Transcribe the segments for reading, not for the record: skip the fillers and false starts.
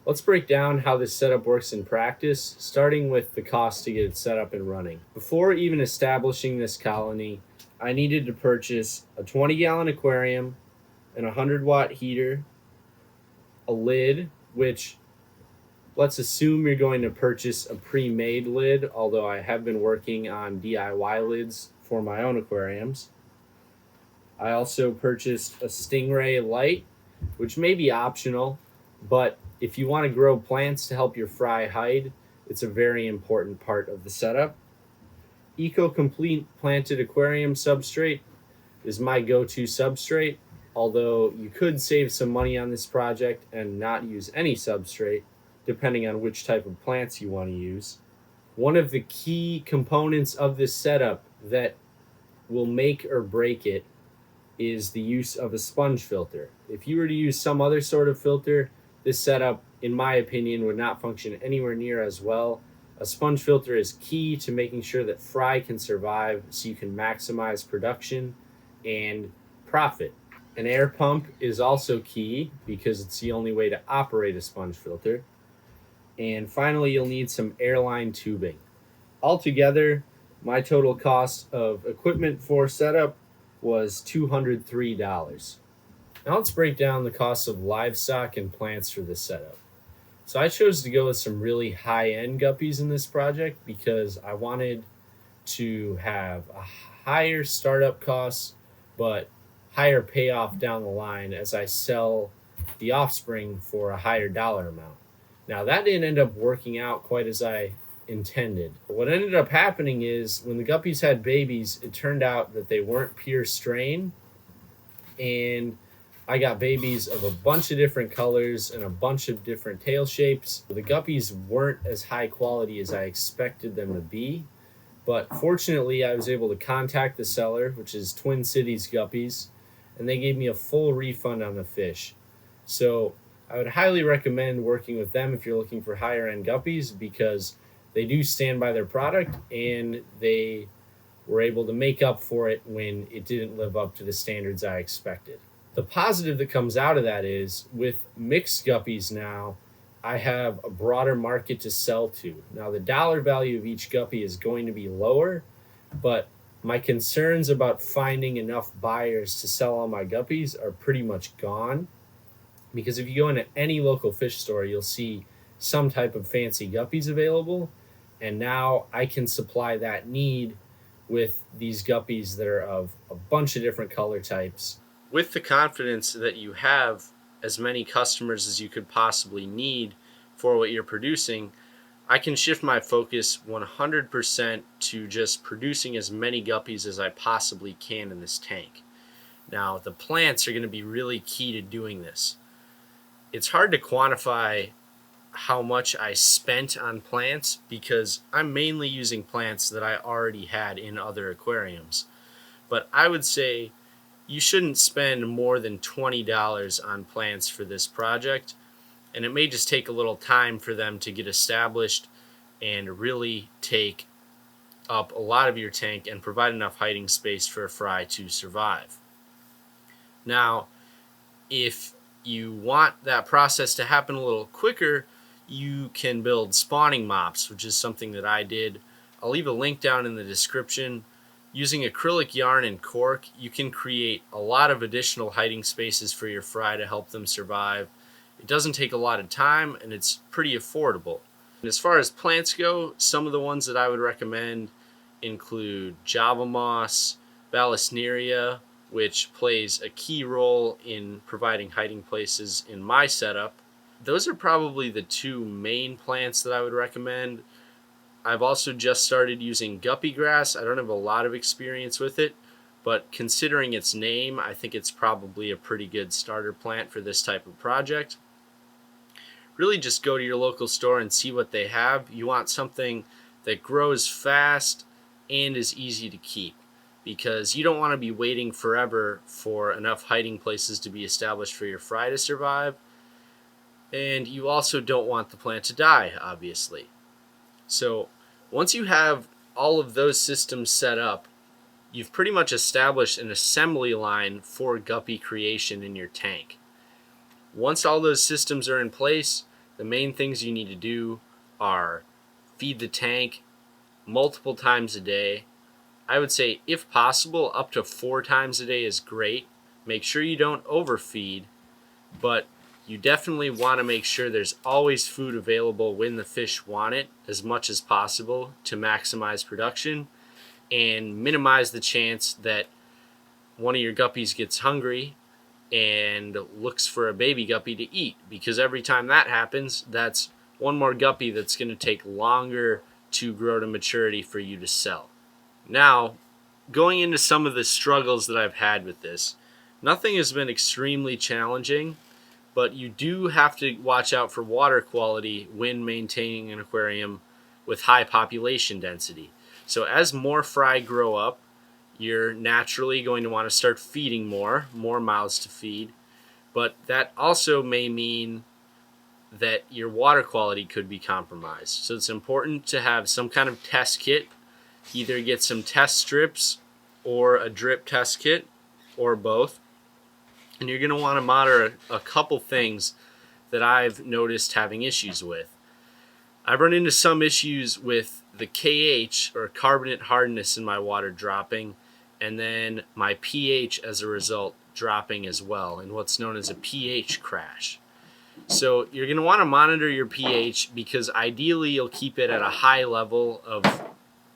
Let's break down how this setup works in practice, starting with the cost to get it set up and running. Before even establishing this colony, I needed to purchase a 20-gallon aquarium, an 100-watt heater, a lid, which let's assume you're going to purchase a pre-made lid, although I have been working on DIY lids for my own aquariums. I also purchased a Stingray light, which may be optional, but if you want to grow plants to help your fry hide, it's a very important part of the setup. Eco Complete planted aquarium substrate is my go-to substrate, although you could save some money on this project and not use any substrate, depending on which type of plants you want to use. One of the key components of this setup that will make or break it is the use of a sponge filter. If you were to use some other sort of filter, this setup, in my opinion, would not function anywhere near as well. A sponge filter is key to making sure that fry can survive so you can maximize production and profit. An air pump is also key because it's the only way to operate a sponge filter. And finally, you'll need some airline tubing. Altogether, my total cost of equipment for setup was $203. Now let's break down the cost of livestock and plants for this setup. So I chose to go with some really high-end guppies in this project because I wanted to have a higher startup cost, but higher payoff down the line as I sell the offspring for a higher dollar amount. Now that didn't end up working out quite as I intended. What ended up happening is when the guppies had babies, it turned out that they weren't pure strain, and I got babies of a bunch of different colors and a bunch of different tail shapes. The guppies weren't as high quality as I expected them to be, but fortunately I was able to contact the seller, which is Twin Cities Guppies, and they gave me a full refund on the fish. So I would highly recommend working with them if you're looking for higher end guppies, because they do stand by their product and they were able to make up for it when it didn't live up to the standards I expected. The positive that comes out of that is with mixed guppies now, I have a broader market to sell to. Now the dollar value of each guppy is going to be lower, but my concerns about finding enough buyers to sell all my guppies are pretty much gone, because if you go into any local fish store, you'll see some type of fancy guppies available, and now I can supply that need with these guppies that are of a bunch of different color types. With the confidence that you have as many customers as you could possibly need for what you're producing, I can shift my focus 100% to just producing as many guppies as I possibly can in this tank. Now, the plants are going to be really key to doing this. It's hard to quantify how much I spent on plants because I'm mainly using plants that I already had in other aquariums. But I would say you shouldn't spend more than $20 on plants for this project, and it may just take a little time for them to get established and really take up a lot of your tank and provide enough hiding space for a fry to survive. Now, if you want that process to happen a little quicker, you can build spawning mops, which is something that I did. I'll leave a link down in the description. Using acrylic yarn and cork, you can create a lot of additional hiding spaces for your fry to help them survive. It doesn't take a lot of time and it's pretty affordable. And as far as plants go, some of the ones that I would recommend include Java moss, Vallisneria, which plays a key role in providing hiding places in my setup. Those are probably the two main plants that I would recommend. I've also just started using guppy grass. I don't have a lot of experience with it, but considering its name, I think it's probably a pretty good starter plant for this type of project. Really just go to your local store and see what they have. You want something that grows fast and is easy to keep, because you don't want to be waiting forever for enough hiding places to be established for your fry to survive. And you also don't want the plant to die, obviously. So once you have all of those systems set up, you've pretty much established an assembly line for guppy creation in your tank. Once all those systems are in place, the main things you need to do are feed the tank multiple times a day. I would say, if possible, up to 4 times a day is great. Make sure you don't overfeed, but you definitely want to make sure there's always food available when the fish want it as much as possible to maximize production and minimize the chance that one of your guppies gets hungry and looks for a baby guppy to eat, because every time that happens, that's one more guppy that's going to take longer to grow to maturity for you to sell. Now, going into some of the struggles that I've had with this, nothing has been extremely challenging, but you do have to watch out for water quality when maintaining an aquarium with high population density. So as more fry grow up, you're naturally going to want to start feeding more mouths to feed, but that also may mean that your water quality could be compromised. So it's important to have some kind of test kit. Either get some test strips or a drip test kit, or both. And you're going to want to monitor a couple things that I've noticed having issues with. I've run into some issues with the KH, or carbonate hardness, in my water dropping, and then my pH as a result dropping as well, and what's known as a pH crash. So you're going to want to monitor your pH, because ideally you'll keep it at a high level of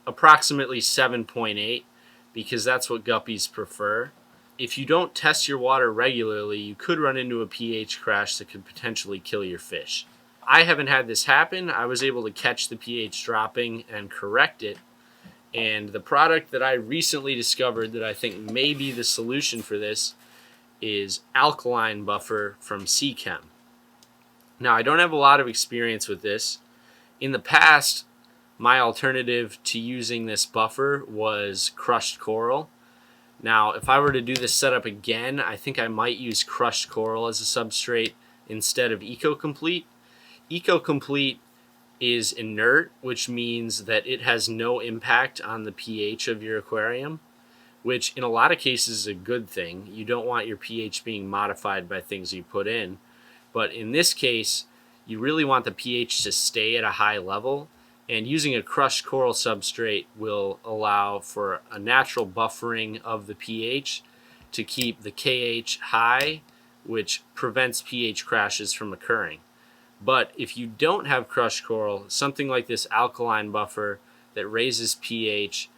approximately 7.8, because that's what guppies prefer. If you don't test your water regularly, you could run into a pH crash that could potentially kill your fish. I haven't had this happen. I was able to catch the pH dropping and correct it. And the product that I recently discovered that I think may be the solution for this is alkaline buffer from Seachem. Now, I don't have a lot of experience with this. In the past, my alternative to using this buffer was crushed coral. Now, if I were to do this setup again, I think I might use crushed coral as a substrate instead of EcoComplete. EcoComplete is inert, which means that it has no impact on the pH of your aquarium, which in a lot of cases is a good thing. You don't want your pH being modified by things you put in. But in this case, you really want the pH to stay at a high level, and using a crushed coral substrate will allow for a natural buffering of the pH to keep the KH high, which prevents pH crashes from occurring. But if you don't have crushed coral, something like this alkaline buffer that raises pH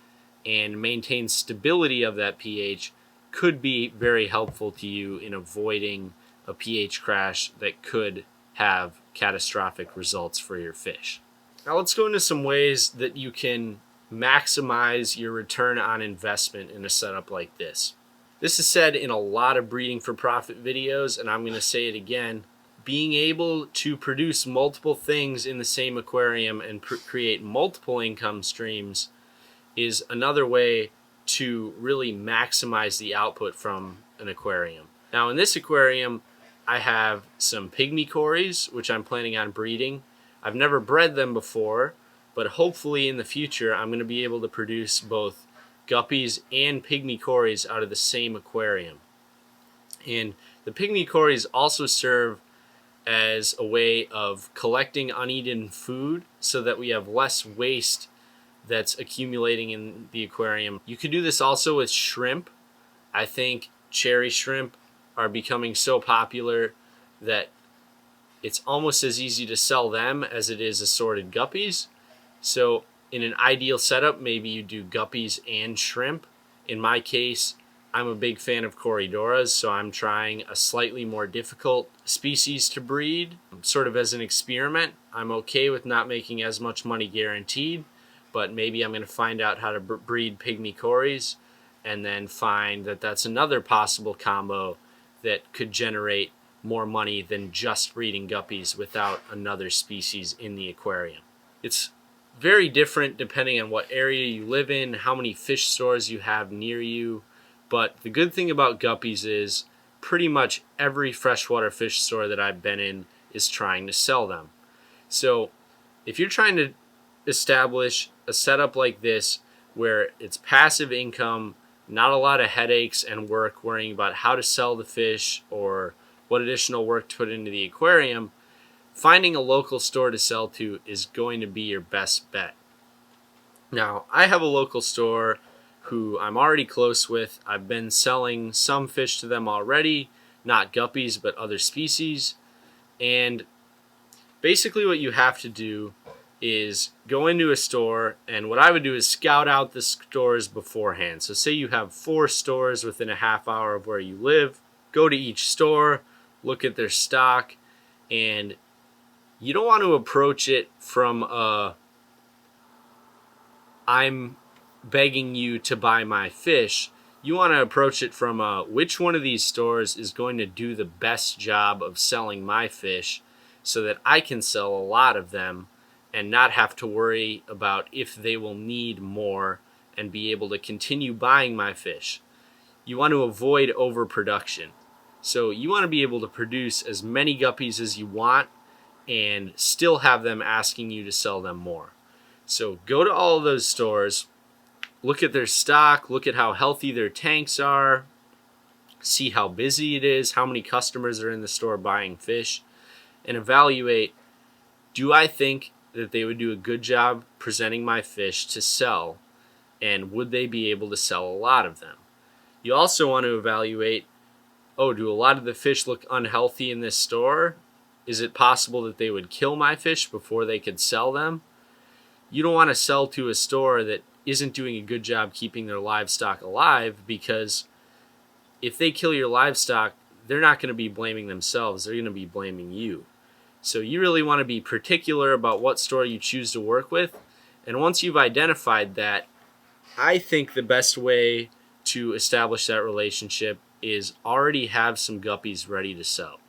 and maintains stability of that pH could be very helpful to you in avoiding a pH crash that could have catastrophic results for your fish. Now let's go into some ways that you can maximize your return on investment in a setup like this. This is said in a lot of breeding for profit videos, and I'm going to say it again. Being able to produce multiple things in the same aquarium and create multiple income streams is another way to really maximize the output from an aquarium. Now in this aquarium, I have some pygmy cories, which I'm planning on breeding. I've never bred them before, but hopefully in the future I'm going to be able to produce both guppies and pygmy cories out of the same aquarium. And the pygmy cories also serve as a way of collecting uneaten food so that we have less waste that's accumulating in the aquarium. You could do this also with shrimp. I think cherry shrimp are becoming so popular that it's almost as easy to sell them as it is assorted guppies. So in an ideal setup, maybe you do guppies and shrimp. In my case, I'm a big fan of corydoras, so I'm trying a slightly more difficult species to breed, sort of as an experiment. I'm okay with not making as much money guaranteed, but maybe I'm going to find out how to breed pygmy cories and then find that that's another possible combo that could generate more money than just breeding guppies without another species in the aquarium. It's very different depending on what area you live in, how many fish stores you have near you, but the good thing about guppies is pretty much every freshwater fish store that I've been in is trying to sell them. So if you're trying to establish a setup like this where it's passive income, not a lot of headaches and work worrying about how to sell the fish or what additional work to put into the aquarium, finding a local store to sell to is going to be your best bet. Now, I have a local store who I'm already close with. I've been selling some fish to them already, not guppies, but other species. And basically what you have to do is go into a store, and what I would do is scout out the stores beforehand. So say you have 4 stores within a half hour of where you live. Go to each store, look at their stock, and you don't want to approach it from I'm begging you to buy my fish. You want to approach it from which one of these stores is going to do the best job of selling my fish so that I can sell a lot of them and not have to worry about if they will need more and be able to continue buying my fish. You want to avoid overproduction. So you want to be able to produce as many guppies as you want and still have them asking you to sell them more. So go to all of those stores, look at their stock, look at how healthy their tanks are, see how busy it is, how many customers are in the store buying fish, and evaluate, do I think that they would do a good job presenting my fish to sell, and would they be able to sell a lot of them? You also want to evaluate, do a lot of the fish look unhealthy in this store? Is it possible that they would kill my fish before they could sell them? You don't want to sell to a store that isn't doing a good job keeping their livestock alive, because if they kill your livestock, they're not going to be blaming themselves. They're going to be blaming you. So you really want to be particular about what store you choose to work with. And once you've identified that, I think the best way to establish that relationship is already have some guppies ready to sell.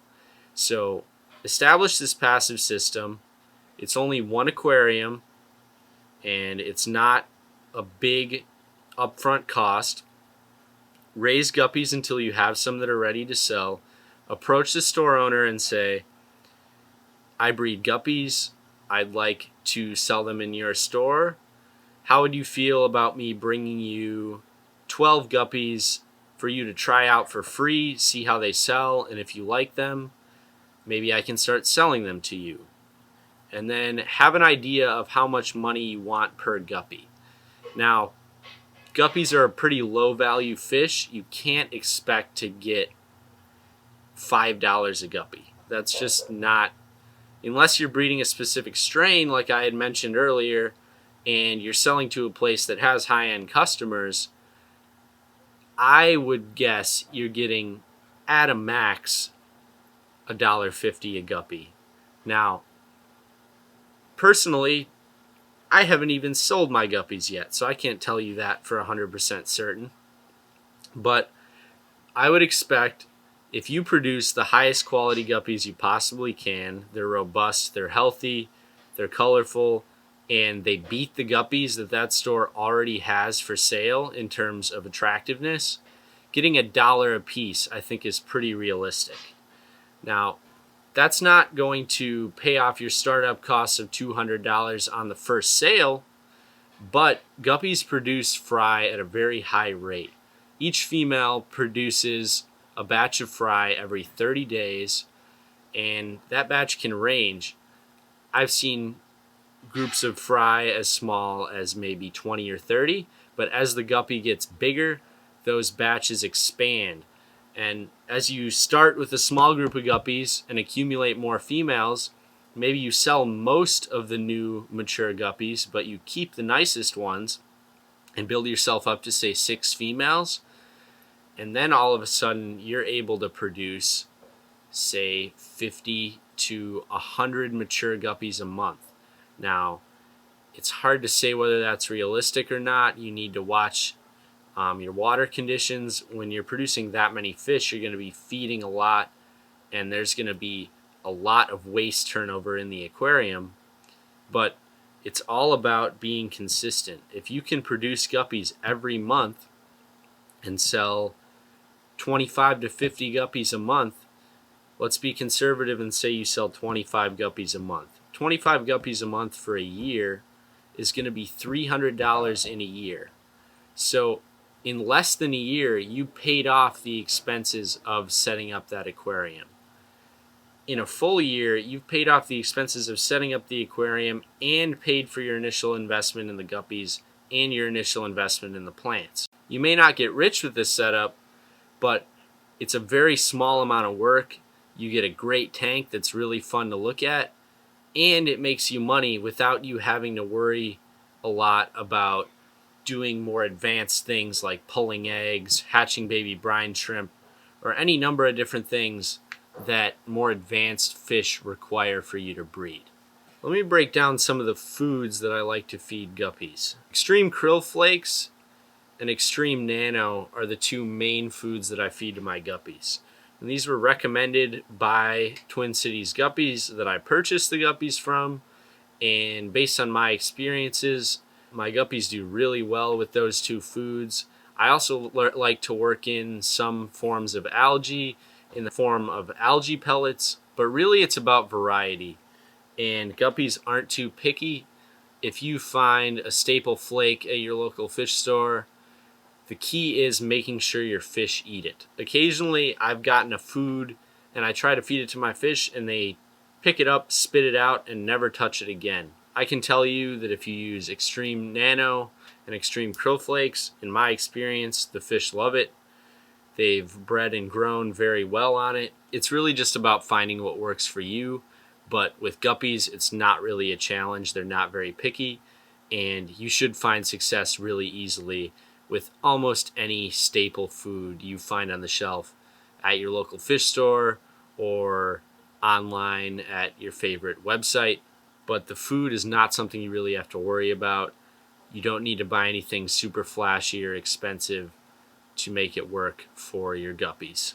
So establish this passive system. It's only one aquarium, and it's not a big upfront cost. Raise guppies until you have some that are ready to sell. Approach the store owner and say, I breed guppies. I'd like to sell them in your store. How would you feel about me bringing you 12 guppies for you to try out for free, see how they sell, and if you like them, maybe I can start selling them to you. And then have an idea of how much money you want per guppy. Now, guppies are a pretty low value fish. You can't expect to get $5 a guppy. That's just not, unless you're breeding a specific strain like I had mentioned earlier, and you're selling to a place that has high-end customers, I would guess you're getting, at a max, $1.50 a guppy. Now, personally, I haven't even sold my guppies yet, so I can't tell you that for 100% certain. But I would expect, if you produce the highest quality guppies you possibly can, they're robust, they're healthy, they're colorful, and they beat the guppies that store already has for sale in terms of attractiveness, getting $1 a piece I think is pretty realistic. Now, that's not going to pay off your startup costs of $200 on the first sale, but guppies produce fry at a very high rate. Each female produces a batch of fry every 30 days, and that batch can range. I've seen groups of fry as small as maybe 20 or 30, but as the guppy gets bigger, those batches expand. And as you start with a small group of guppies and accumulate more females, maybe you sell most of the new mature guppies, but you keep the nicest ones and build yourself up to, say, 6 females. And then all of a sudden, you're able to produce, say, 50 to 100 mature guppies a month. Now, it's hard to say whether that's realistic or not. You need to watch your water conditions. When you're producing that many fish, you're going to be feeding a lot, and there's going to be a lot of waste turnover in the aquarium. But it's all about being consistent. If you can produce guppies every month and sell 25 to 50 guppies a month, let's be conservative and say you sell 25 guppies a month. 25 guppies a month for a year is going to be $300 in a year. So in less than a year, you paid off the expenses of setting up that aquarium. in a full year, you've paid off the expenses of setting up the aquarium and paid for your initial investment in the guppies and your initial investment in the plants. You may not get rich with this setup, but it's a very small amount of work. You get a great tank that's really fun to look at, and it makes you money without you having to worry a lot about doing more advanced things like pulling eggs, hatching baby brine shrimp, or any number of different things that more advanced fish require for you to breed. Let me break down some of the foods that I like to feed guppies. Extreme krill flakes and extreme nano are the two main foods that I feed to my guppies. And these were recommended by Twin Cities Guppies that I purchased the guppies from. And based on my experiences, my guppies do really well with those two foods. I also like to work in some forms of algae in the form of algae pellets, but really it's about variety. And guppies aren't too picky. If you find a staple flake at your local fish store, the key is making sure your fish eat it. Occasionally, I've gotten a food and I try to feed it to my fish and they pick it up, spit it out, and never touch it again. I can tell you that if you use extreme nano and extreme krill flakes, in my experience, the fish love it. They've bred and grown very well on it. It's really just about finding what works for you. But with guppies, it's not really a challenge. They're not very picky, and you should find success really easily with almost any staple food you find on the shelf at your local fish store or online at your favorite website. But the food is not something you really have to worry about. You don't need to buy anything super flashy or expensive to make it work for your guppies.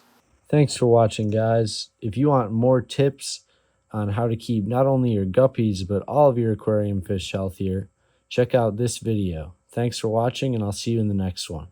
Thanks for watching, guys. If you want more tips on how to keep not only your guppies but all of your aquarium fish healthier, check out this video. Thanks for watching, and I'll see you in the next one.